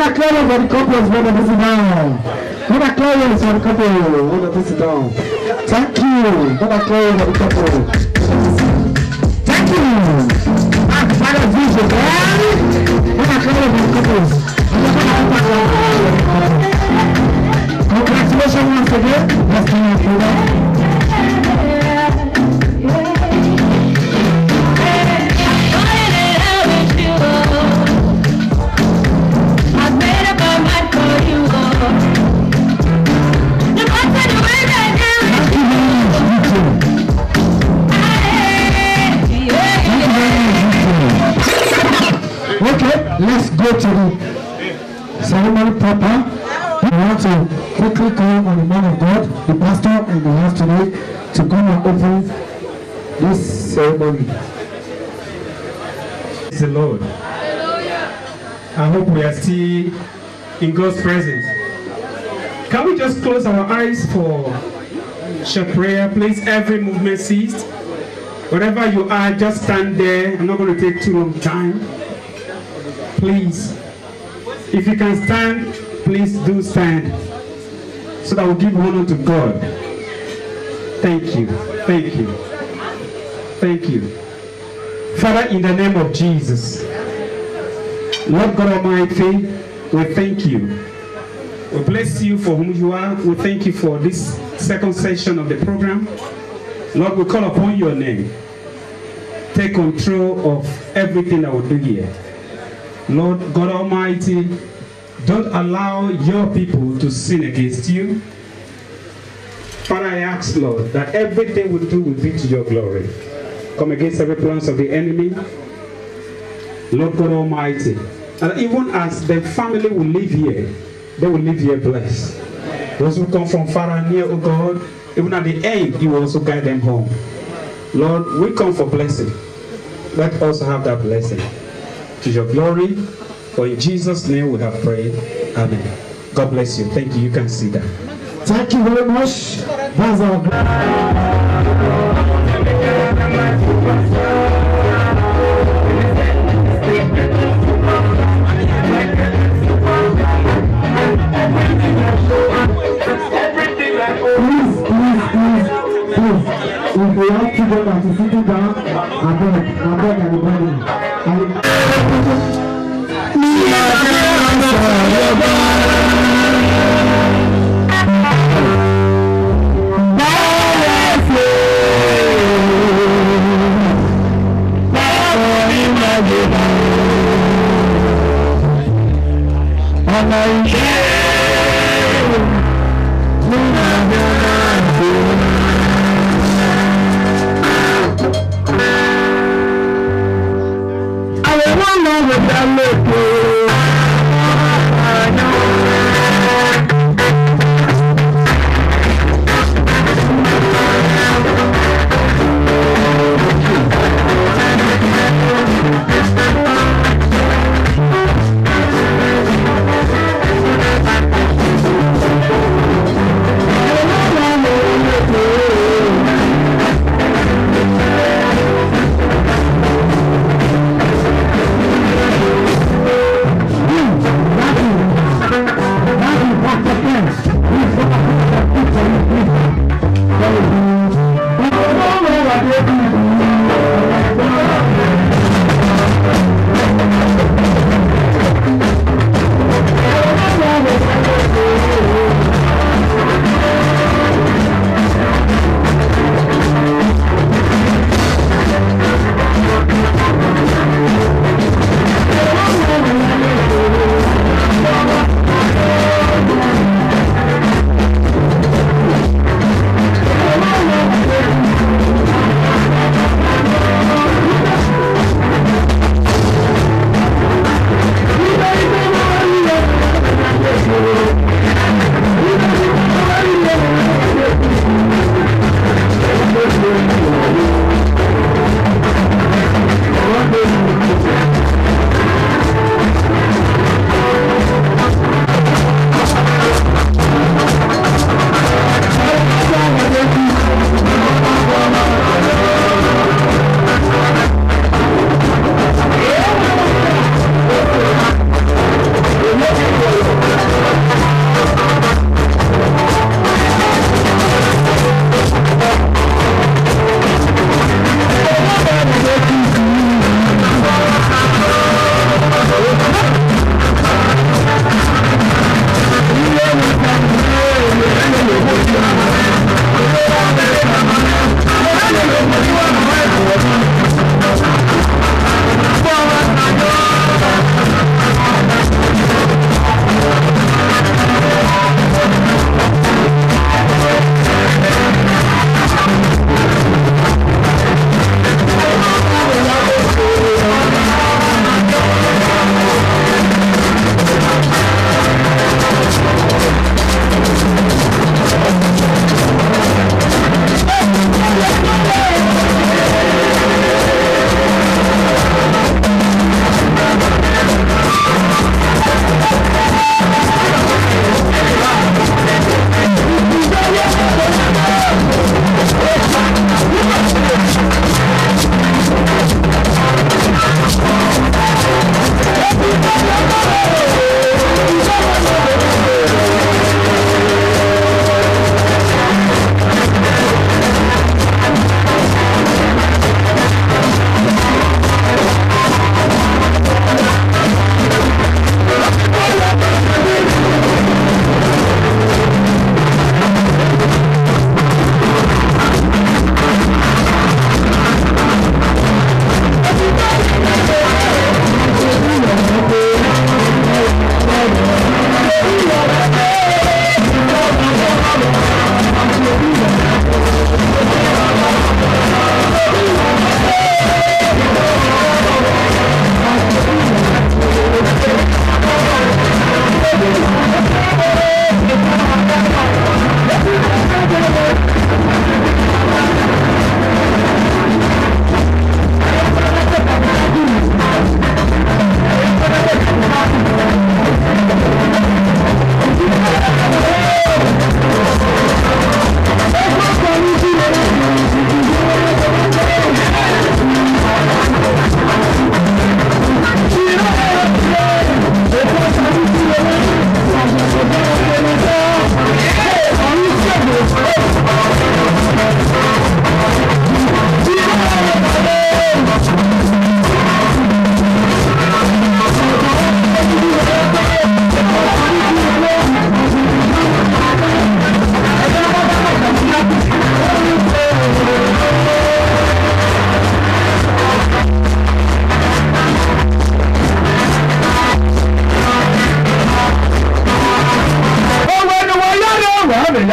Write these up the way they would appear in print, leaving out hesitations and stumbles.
a Clara for the couples, brother, this is down. Brother Clara for the couple, brother, this is down. Thank you, brother Clara for the couple. Thank you. Brother Vision, brother Clara for the couples. Congratulations once again. Let's turn it over. Okay, let's go to the ceremony proper. We want to quickly call on the man of God, the pastor in the house today, to come and open this ceremony. Praise the Lord. I hope we are still in God's presence. Can we just close our eyes for short prayer, please? Every movement ceased. Wherever you are, just stand there. I'm not going to take too long time. Please, if you can stand, please do stand, so that we'll give honor to God. Thank you, thank you, thank you. Father, in the name of Jesus, Lord God Almighty, we thank you. We bless you for whom you are. We thank you for this second session of the program. Lord, we call upon your name. Take control of everything that we do here. Lord God Almighty, don't allow your people to sin against you. Father, I ask, Lord, that everything we do will be to your glory. Come against every plans of the enemy. Lord God Almighty, and even as the family will live here, they will live here blessed. Those who come from far and near, oh God, even at the end, you will also guide them home. Lord, we come for blessing. Let us have that blessing. To your glory, for in Jesus' name we have prayed. Amen. God bless you. Thank you. You can see that. Thank you very much. That's our please. If we have children to sit down, I beg everybody.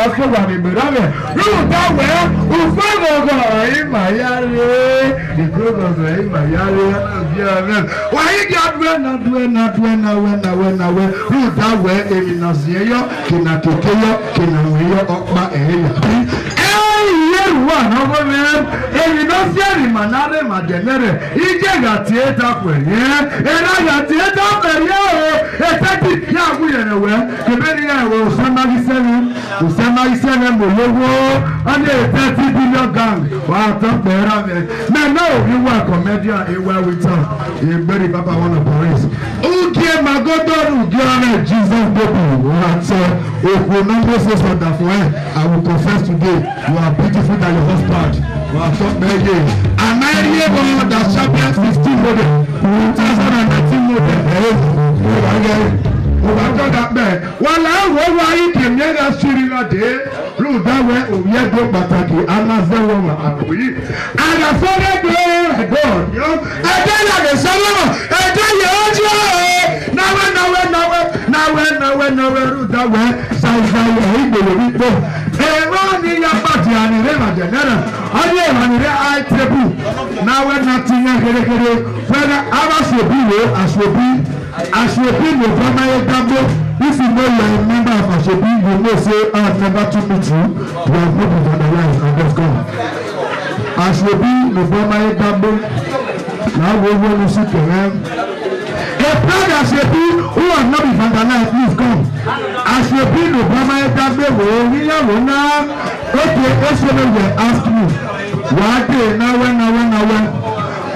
also wa mi brame. You that way, you follow go mayare. The progress mayare. Why God when you that way eminasio kina kekeyo kina wiyo okpa one over there, and you don't see any manade madenere. He got theatre for you, and I got theatre for you. Exactly, yeah, we are aware. The very hour, somebody said, and the 30 billion gang. Wow, top there. No, you were comedian, you were with her. You very papa one of Paris. Who came, my God, who gave Jesus, baby? What's if we know this wonderful, I will confess today, you are beautiful than your husband. You are so many. And I hear about the champion 15 model, 2019 model. Over that man. While I was in the street that day, through that way, we had go Bataki, and I said, and I saw that God, you know, I tell you, the Solomon, I tell you, now, that way, sounds like a Eroni ya pati anirema jenera. Aye manire I trebu. Now when nothing here. Whether Ashobi no Bama Gambo. If you know you are a member of Ashobi, you know say I never to meet you. You are moving on the line and let's go. Ashobi no Bama Gambo. Now we will see them. A proud Ashobi who has not been vandalized, please come. Ashobi no Bama Gambo. We are now. Okay, Ashobi will ask me. What day now?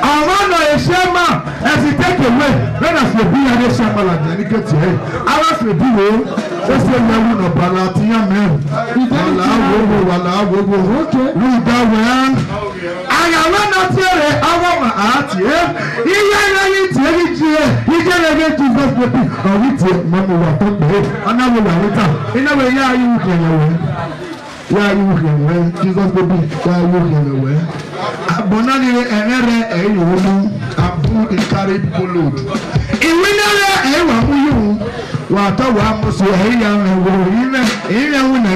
I want to shema as he take away. When I say be a shema like the get here. I want to do let's say we will balatia men. Wala wo. Okay. Look that way. I want not here. I want my heart here. He get Jesus the people. I will take mama what talk and I will later. In a way, yeah, you can why you can Jesus the people. Why you can away. Bonani enere eyomu abu ikari polod iwinere ewamu wa to wa muso eya wo ime wina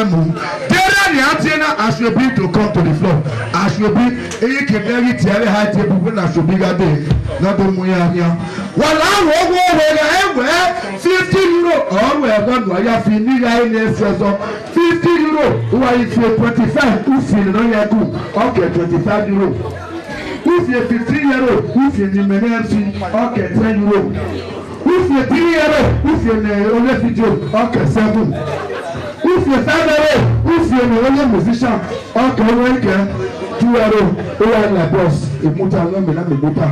mu tera ni atina Ashobi to come to the floor Ashobi eyi kederi tiare high table na Ashobi gade na do mu ya wala wo ewe 50 euro or we go do ya fi ni ya ile sezo 50 euro who is 25 who feel no ya ku okay 25 euro. If you're 15-year-old, if you're in the okay, 10 euro. If you're 3-year-old, if you're in the only video, okay, 7. If you're 5-year-old, if you're in the only musician, okay, okay, 2 euro. Oh, I'm like boss. If you tell me, I'm a buta.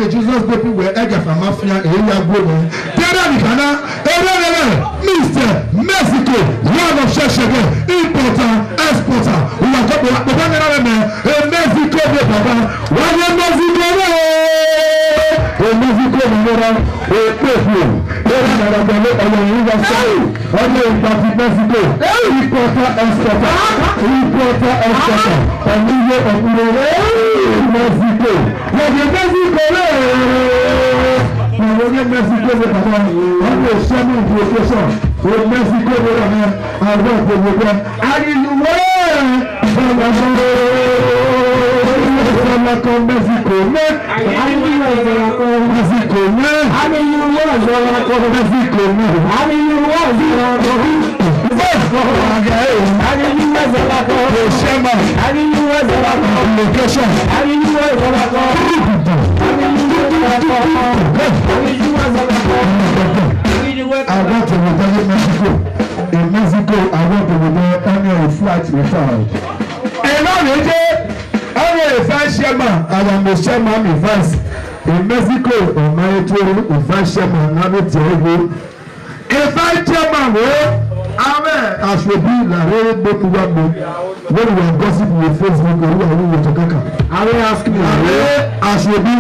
Jesus people were egg from mafia Mr. Mexico, one of Sheshege, importer, exporter. We are talking about Mexico, one of Mexico, In Mexico, I want to know any flights we found. And only a vice chairman, I am the chairman in vice. In Mexico, my vice chairman, I'm a vice chairman, Amen. As we be la real book when we are gossiping with Facebook or we are to Kaka. I will ask me. As we be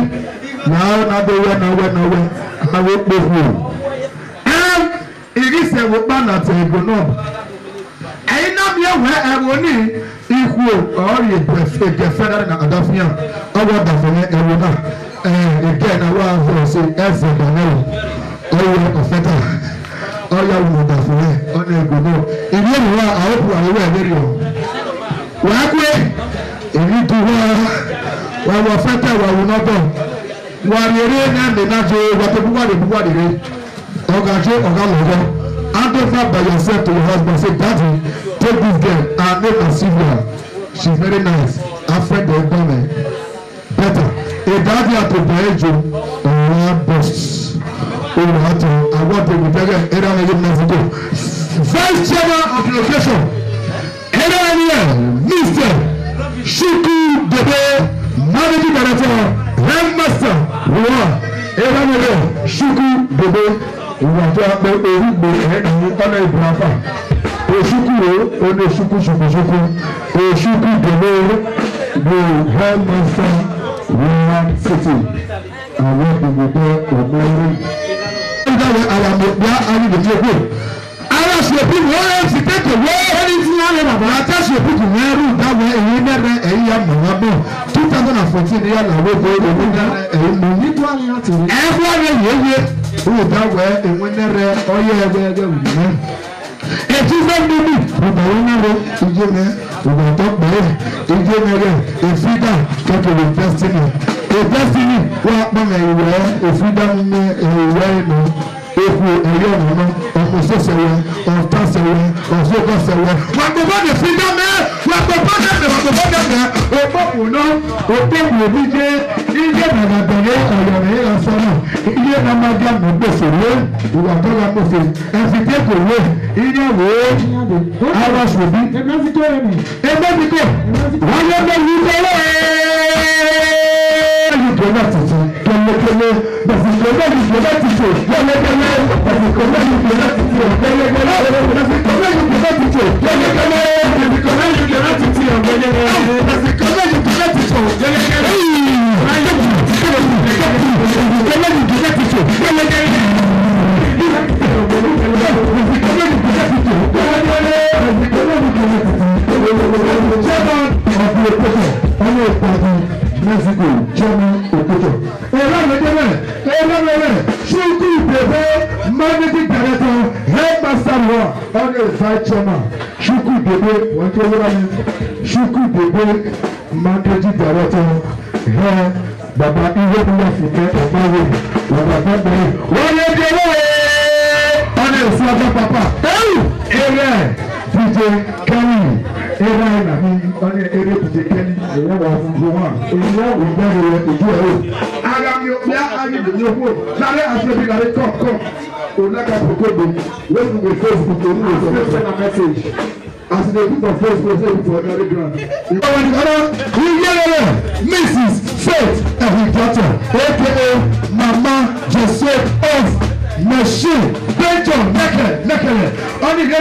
now I will both you. And it is a woman at a grown. I know you where I will need equal or a federal adoption. I want that for me again. I want to say every day. Oh, federal. Ọ̀yà wùdà fún ẹ ọ̀nà ìgbòho ìdí èmi wa àwọn òkú àwọn ẹ̀mí rí o wàá pé èmi tu wà wọ fẹ́tẹ̀ wà wù nọ́tọ̀ wà rèrè náà nìyà jẹ wàtò búwàdì rẹ ọ̀gá jẹ ọ̀gá lọ́wọ́ handle by yourself to your husband say daddy take this girl and name her Sylvia she is very nice after the exam better a daddy àtòbọ̀ ẹ̀jọ̀ ọ̀rọ̀ bust. I want to be better. Vice chairman of the location, Mr. Shuku Debe, managing director, Headmaster, Shuku Debe, ara ṣòfin wọ́n ti tètè wọ́ ẹni tí wọ́n lè bàbá àti ṣòfin kò ní ẹrú dáwọn ẹ̀yìn mẹ́rẹ̀ ẹ̀yìn ya mọ̀wá bọ̀ 2014 ní yàrá owó tó ẹ̀yìn mẹ́rẹ̀ ẹ̀yìn mọ̀ ní tó àyè láti rí. ẹ̀fọ́ rẹ̀ yéye owó dáwọ̀ ẹ̀yìn mẹ́rẹ̀ ọyẹ́ ẹgbẹ́ wù mí. ètí sẹ́ńdé mi ọ̀gbà wọn náà lọ ìjẹ́ mẹ́ ọ̀gbà tó pẹ́ ìjẹ́ mẹ́rẹ̀ ìfídà kékeré destiny destiny wọ́n apọ̀mọ̀ ìwẹ̀ ìfídà ní ìwẹ̀ ìnù eku ẹyọ ọmọ ọmọ sọsẹwẹ ọtasẹwẹ ọsọkọsẹwẹ wàgbọgbọ ní fídàmẹ wàgbọgbọ dẹmẹ òpópó náà òpópó òbí jẹ iye nàgàdàlẹ ọyọrẹ ìlàsọnà iye nàmàgà mọgbẹsọlẹ ìwàdọlà mọfẹ ẹfìdẹkọwẹ ìyàwó arásòbí ẹmẹsìkò wáyé mẹwìí tẹlẹ ìjọba tuntun kẹlẹkẹlẹ bẹsìkọlẹ ìjọba tuntun kẹlẹkẹlẹ bẹsìkọlẹ ìjọba tuntun kẹlẹkẹlẹ bẹsìkọlẹ ìjọba tuntun kẹlẹkẹlẹ bẹsìkọlẹ ìjọba tuntun kẹlẹkẹlẹ bẹsìkọlẹ ìjọba tuntun kẹlẹkẹlẹ bẹsìkọlẹ ìjọba tuntun kẹlẹkẹlẹ. Mexico, German, Okoto. Shuku Debe, managing director, headmaster law, on the vice chairman. Shuku Debe, Shuku Debe, managing director, head, Baba Iwobuwa Fime, Obawe, Baba Bebe, Wale Debe, on the Swagger Papa, area, DJ Kelly. Era ina mi ọni ere kùtè kẹ́ni ìwọ́n wà fún wọn ìwọ́n ìgbẹ́rù rẹ̀ ìjú ẹ̀rọ. Ara mi ò bíá ayé mi ní owó lálẹ́ àṣẹbí lálẹ́ kọ̀ọ̀kọ̀ onáka kòkòdò wẹ́n mi Facebook òun ló sọ fún send a message as they put on Facebook say for every ground. Ìwọ́n ní ọ̀rọ̀ ìyẹ́rẹ̀rẹ̀ Mrs. Faith Ehidata aka Mama Joseph of Machine Benjamin Mekele ọ̀nìyẹ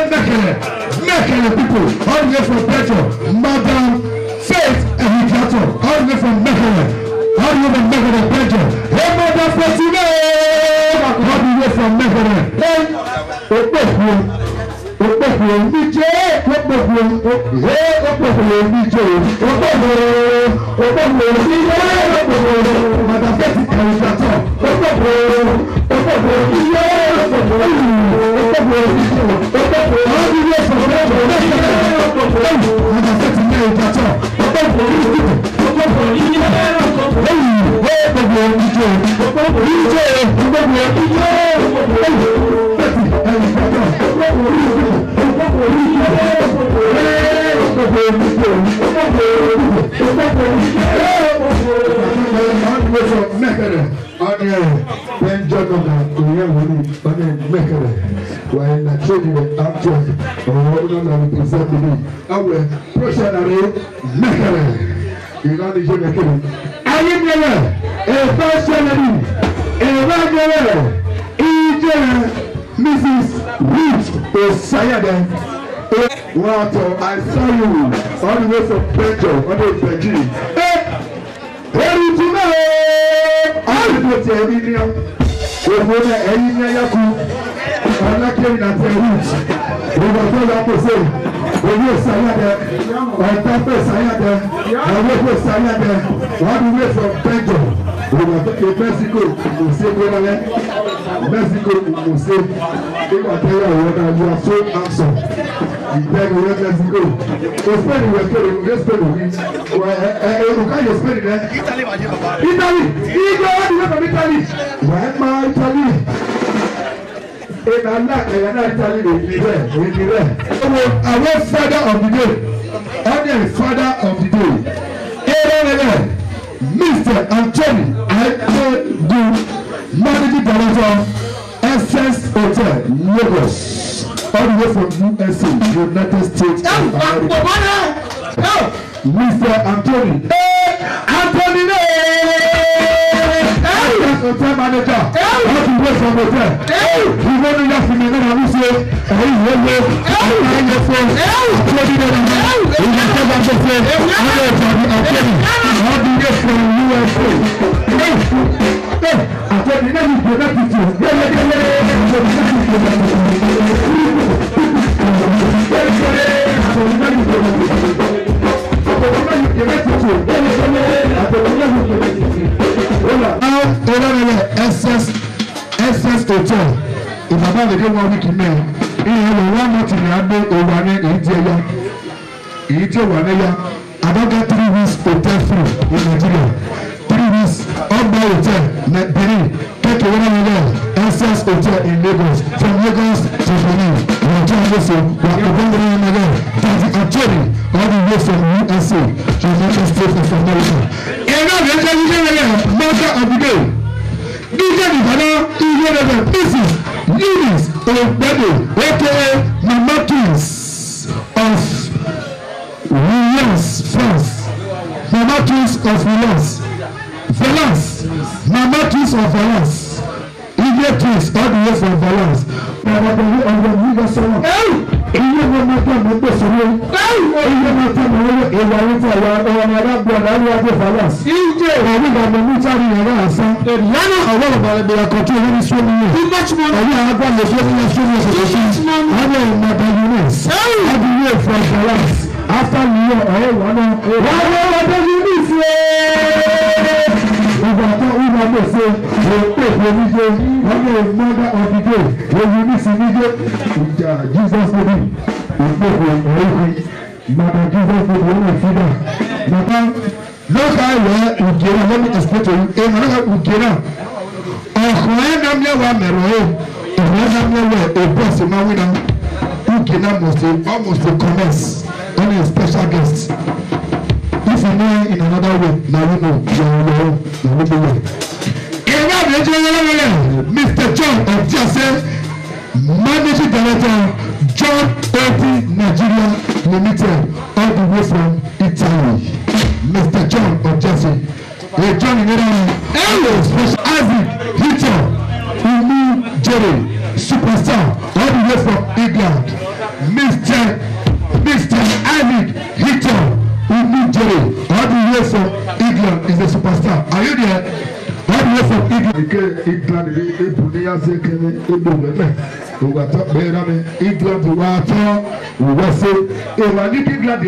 Mekele people all the way from Benjamin Madam Faith Ehidata all the way from Mekele all the way from Mekele Benjamin hey Madam Fatima all the way from Mekele hey Okpokwo Omije Okpokwo hey Okpokwo Omije Okpokwo Omije Madam Faith Ehidata Okpokwo Omije Mrs. Ruth Osayade. Wow, I saw you all the way from Benjo, on the Benji. Hey, you know? All the way to Emilia. Over there, Emilia Yaku. I'm not getting at the roots. We were told up to say, when you Sayade, on top of Sayade, I went to Sayade, all the way from Benjo. We were to Mexico, we say, Mexico, we say, you are so handsome. Then we went to Mexico. We spend it, we spend it. Can you spend it there? Italy! From Italy! Why am I Italy? Our father of the day, only father of the day, Mr. Anthony Adegoke, Managing Director, SS Hotel, Lagos, all the way from USA, United States of America. Mr. Anthony, hotel manager, all the way from hotel. He won't do that for me. Then I will say, SS Hotel. If I buy the game 1 week in May, he had one month in the Abbey over there in India. I don't get 3 weeks hotel free in Nigeria. 3 weeks up by hotel, Benin. Take a one SS Hotel in Lagos. From Lagos to Benin. We are trying to say, we are going to again. That's Anthony, all the way from USA, United States of America. And now we are mother of the day. Mrs. Eunice Ogbede, aka Mama Twins of Williams, France. Mama Twins of Williams. Valence. Mama Twins of Valence. Idiot Twins, all the way from Valence. Mama Twins of Valence. Iye wo ma ta mo gbe soro. Iye ma ta mo wo ewa wo ta wa o na ra gbo na ri ade Valence. Ije o ni ba mo mi tari na ra asan. Lana owo lo ba le be control ni so ni. Too much money. Owo agba le so ni so ni so. Ade ma ta Eunice. Ade we from Valence. After you o wa na wa ta Eunice. Ìgbà tó ń bá bẹ̀ ṣe èpè oníṣe ọmọ ìmọ̀dá ọ̀dìdè èyí ní sinidé ìjà Jesus name ìpè òòrùn ìgbàdà Jesus name ọmọ ìfidà bàbá lọ́kà ìwẹ̀ Ugera let me explain to you èèmọ̀ lọ́kà Ugera ọ̀hún ẹ̀ nà mẹ́wàá mẹ́rọ̀ ẹ̀ ọ̀hún ẹ̀ nà mẹ́wàá ẹ̀ bọ́ọ̀sì máa wí náà Ugera almost a commence only a special guest. If you know in another way, now you know you are alone. Mr. John Ojase, Managing Director, John Oti Nigeria Limited, all the way from Italy. Mr. John Ojase, John Special Isaac Hitler, Umi Jerry, Superstar, all the way from England. Mr. Isaac Hitler. Jerry, all the way from England is a superstar. Are you there? All the way from England. England is a Bunia Zekene, a Bumeme. We got up there, England, we were saying, if I need England,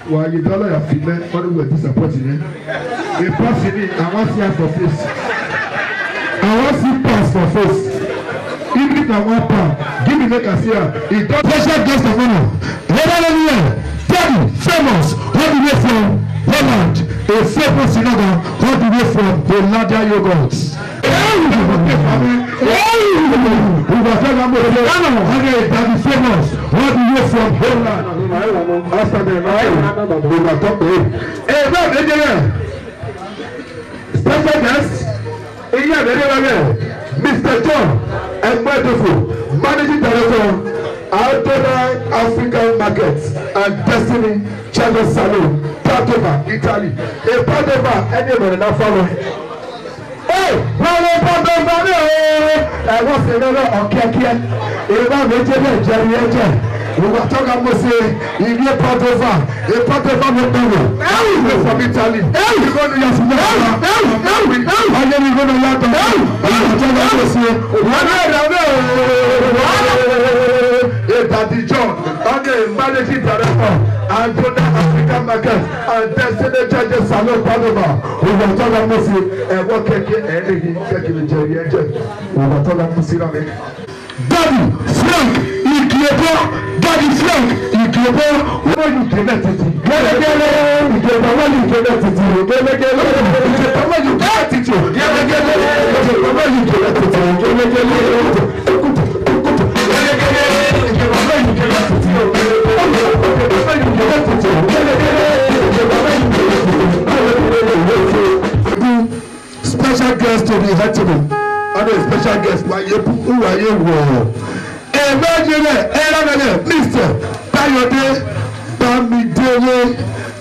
while you don't have female, what we were disappointing. A person, I want to see her for face. I want to see pass for face. Even if I want pound, give me make a see her. It does special guest of honor. Famous all the way from Holland, a famous synagogue all the way from Hollandia yogurt. Famous all the way from Holland. After the night, we were talking. Special guest, Mr. John Egbedofu, Managing Director, Adonai African Markets and Destiny Channel Salon, Padova, Italy. Padova, anybody now follow? Hey, Padova, wọ́n ṣe lọ́rọ̀ ọ̀kẹ́kẹ́ ìbá méjì lè jẹrí ẹ̀jẹ̀ ìwà tọ́ka mo ṣe ilé pọ́tẹ́fà ìpọ́tẹ́fà mi bẹ̀rù ìwé from Italy ìgbóni yàtọ̀ ọ̀yẹ́ mi gbóni yàtọ̀ ìwà tọ́ka mo ṣe wọ́n náà rẹ̀ Daddy John, managing director, and Jonah African Market, and Destiny Churches Salon Panama. We were talking about what Daddy Frank, Ikiepo, Daddy Frank, Ikiepo, when you connect it, when you connect it, special guest to be had today. And a special guest like you who are you war. Imagine Mr. Tayode Bamidele,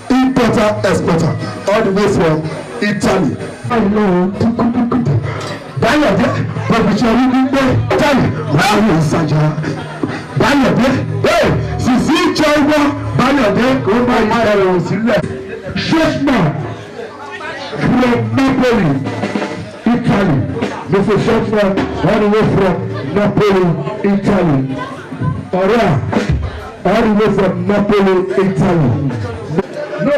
importer, exporter, all the way from Italy. I know. Bayode, Babichari, Italy, Bayo Saja. Bayode, hey, Sisi Chaiwa, Bayode, go by Sheshman from Napoli, Italy. Mr. Sheshman, all the way from Napoli, Italy. Ora, all the way from Napoli, Italy. No,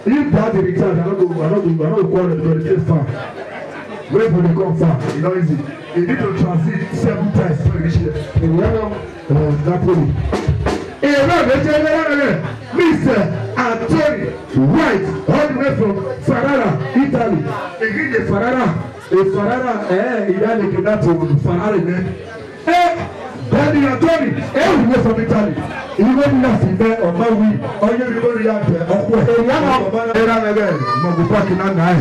if that is return, I'm not going to call it, but it's far. Wait for the come far, it's not easy. You need to transit 7 times to reach here. In Napoli. Mr. Anthony White, all the way from Ferrara, Italy. Again, the Ferrara, il a les kidnappés pour Ferrari. Daddy Anthony, all the way from Italy. Il va nous la filmer en Maui, on y a vu le yard, on peut y aller, mon papa qui n'a rien.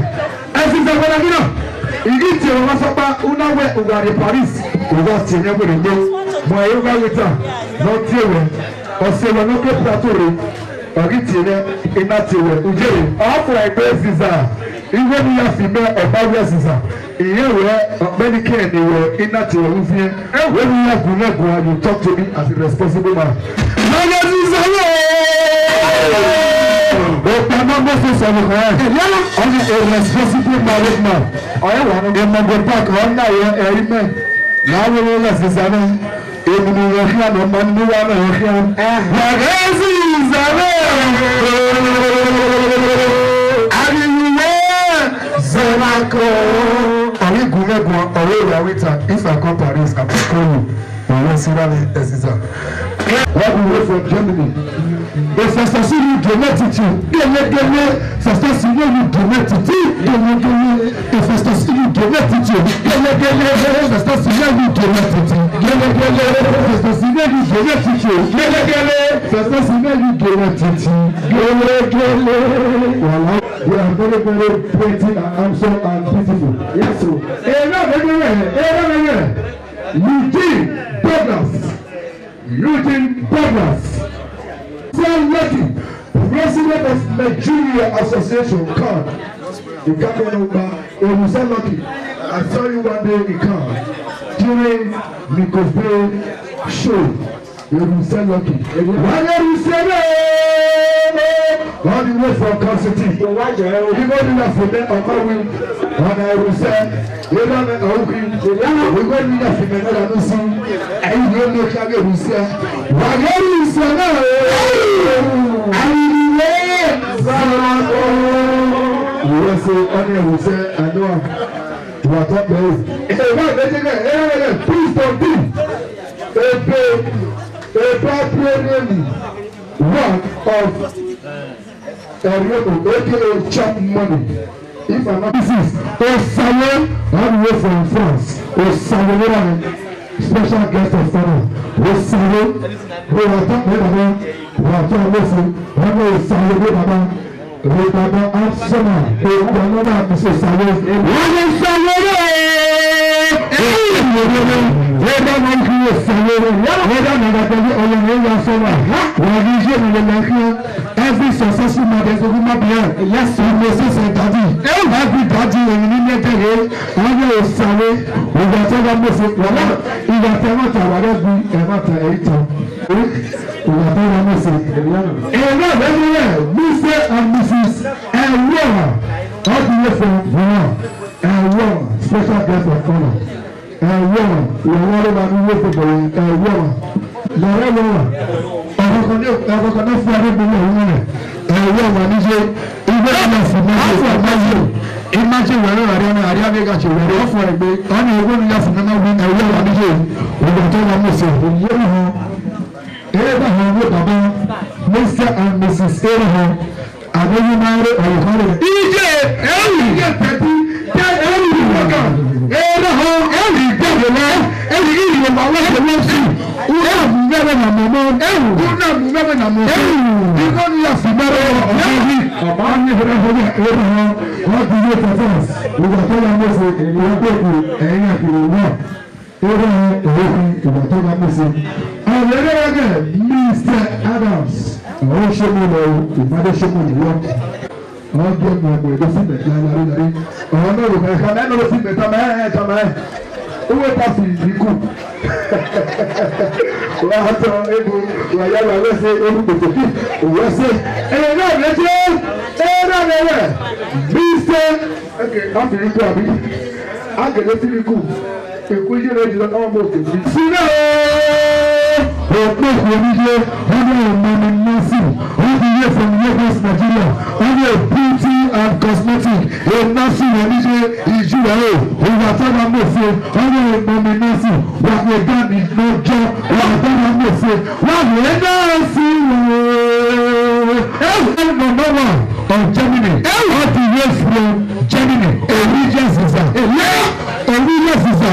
Est-ce que ça va la vie? Il dit que on va faire pas une ouais au gars de Paris, on va signer pour les deux. Moi, il va le temps, non tiens, on se va nous que plateau, on dit tiens, et n'a tiens, ou j'ai, après un peu visa, il va nous la filmer en Maui visa. Il y a many care they were in that when we have Gunego, you talk to me as a responsible man. On est a responsible married man. I want to go back on now. Amen. Now we will let this happen. If you are here, no man, no one here. If I come to Paris, I will call you. What we wait from Germany. The first thing you donate it to, first thing you donate it to, the first thing you donate it to, first thing you donate it to, first thing you donate it to, first thing you donate it to. We are very, very pretty and handsome and beautiful. Yes, sir. Eugene Douglas. So lucky, president of Nigeria Association, CAN. You can't remember, it was so lucky. I saw you one day in CAN during Nico's Bay show. It was so lucky. Why are you saying all the way from Kansas City? You go to that for them on my wing. And I will say, you don't know how we go to that for them. I don't see. I don't know how you say. Why are you saying I will say, will say, I know. What up, please don't do. One of aka chop money. If I'm not this is Osaye all the way from France. Osaye special guest of honor. Osaye we are talking about Osaye Baba Absama Baba Osaye every successful man, there's a woman behind. Yes, every daddy in jẹ́gẹ́jẹ́gẹ́ ọjọ́ ìsàlẹ̀ ìgbà tí wọ́n mú sí wọ́n ìgbà tí wọ́n ta wà lẹ́bi ẹ̀mọ́ta èyí tán ìgbà tí wọ́n mú sí. Èrò ìdẹ́gbẹ́rẹ́ Mr. and Mrs. Ẹ̀wọ̀ ọdún fún wọn Ẹ̀wọ̀ special guest of honour Ẹ̀wọ̀ ìwọ̀n ló máa ń wé fún bẹ̀rẹ̀ Ẹ̀wọ̀ lọ́rẹ́ lọ́wọ́ ọ̀kọ̀ọ̀kan náà fún adébíyẹ̀ òun rẹ̀ Ẹ̀wọ̀ wà níṣẹ́ ìgbé ìlà fún mi. Imagine wẹ̀rẹ̀ àríyá mẹ́ga ṣe wẹ̀rẹ̀ ọ̀fọ̀ ẹ̀gbẹ́ ọ̀nà ìwé nílẹ̀ fún mẹ́má wí Ẹ̀wọ̀ wà níṣẹ́ ìgbà tó wà mọ̀ọ́sẹ̀ òyìnbó hàn ẹ̀rọ hàn wọ́n bàbá Mr. and Mrs. ẹ̀rọ hàn àbẹ̀yìn máa rẹ̀ ọ̀yọ̀kan rẹ̀. Ìjẹ́ ẹ̀rù ìjẹ́ tẹ̀tí tẹ́ ẹ̀rù ìwọ̀kan ẹ̀rọ hàn ẹ̀rù ìgbàgbọ́ náà ẹ̀rù ìyẹ̀wò àwọn ẹ̀rọ sí ẹ̀rù mẹ́rẹ̀ nà mọ̀mọ́ ẹ̀rù kúnà mẹ́rẹ̀ nà mọ̀mọ́ ẹ̀rù ìkọ́ ní àfi mẹ́rẹ̀ ọ̀hún ọ̀bá ní ìfẹ́ fọ́lẹ̀ ẹ̀rọ hàn wọ́n ti yé pẹ̀fẹ́s ìgbà tó yà mọ́sẹ̀ ìwọ́n tó kù ẹ̀yìn àkìrò náà ẹ̀rọ hàn èyí ìgbà tó yà mọ́sẹ̀. Àwọn ẹ̀rọ gẹ̀ Mr. Adams àwọn ṣẹ́mu lọ ìpàdé ṣẹ́mu nìyọ́ àwọn gbé ọmọ ọmọ èdè sí mẹ́ta lárí àwọn náà rò mẹ́ta mẹ́ta ló sí mẹ́ta mẹ́ta owó pàṣẹ ìdínkù wà á tọ egbò wà yá wà wẹ́sẹ̀ olùkòtò òwẹ́sẹ̀ ẹ̀yẹ náà lẹ́jọ́ ẹ̀yẹ náà lẹ́wẹ̀ Mr. àfìrí kú àbí àgẹ̀lẹ́ sí ikú èkó yé rẹ̀ jùlọ náà mọ̀ òkè sí. sílẹ̀ òpó ìkòníjẹ ọdún ìmọ̀ni nọ́ọ̀sì ODA from Lagos Nigeria ọdún beauty and cosmetic nọ́ọ̀sì oníjẹ ìjúwèé ìwà tó máa mọ̀ọ́sẹ̀ ọdún ìmọ̀ni nọ́ọ̀sì wà ní gánì lọ́jọ́ wà tó máa mọ̀ọ́sẹ̀ wà ní nọ́ọ̀sì number 1 of Germany all the way from Germany religious visa religious visa